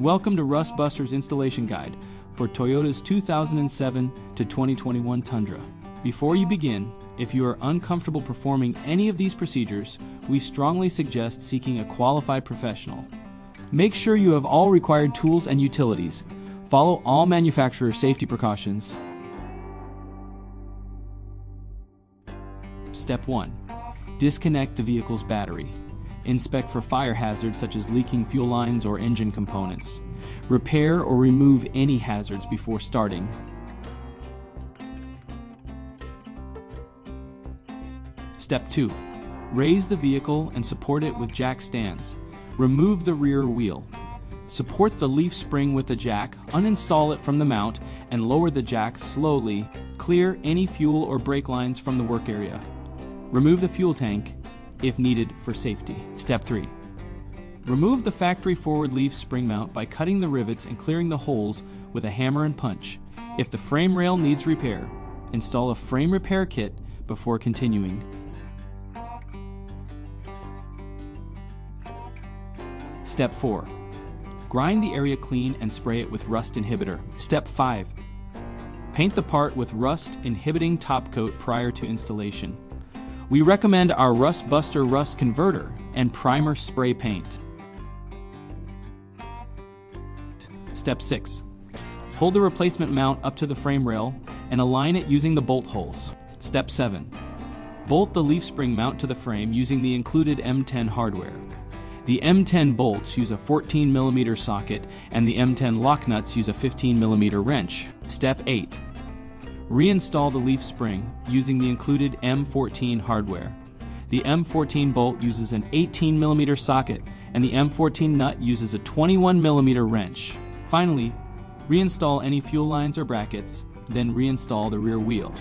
Welcome to Rust Buster's installation guide for Toyota's 2007 to 2021 Tundra. Before you begin, if you are uncomfortable performing any of these procedures, we strongly suggest seeking a qualified professional. Make sure you have all required tools and utilities. Follow all manufacturer safety precautions. Step 1. Disconnect the vehicle's battery. Inspect for fire hazards such as leaking fuel lines or engine components. Repair or remove any hazards before starting. Step 2. Raise the vehicle and support it with jack stands. Remove the rear wheel. Support the leaf spring with the jack, uninstall it from the mount, and lower the jack slowly. Clear any fuel or brake lines from the work area. Remove the fuel tank if needed for safety. Step 3. Remove the factory forward leaf spring mount by cutting the rivets and clearing the holes with a hammer and punch. If the frame rail needs repair, install a frame repair kit before continuing. Step 4. Grind the area clean and spray it with rust inhibitor. Step 5. Paint the part with rust inhibiting top coat prior to installation. We recommend our Rust Buster Rust Converter and Primer Spray Paint. Step 6. Hold the replacement mount up to the frame rail and align it using the bolt holes. Step 7. Bolt the leaf spring mount to the frame using the included M10 hardware. The M10 bolts use a 14mm socket and the M10 lock nuts use a 15mm wrench. Step 8. Reinstall the leaf spring using the included M14 hardware. The M14 bolt uses an 18mm socket and the M14 nut uses a 21mm wrench. Finally, reinstall any fuel lines or brackets, then reinstall the rear wheel.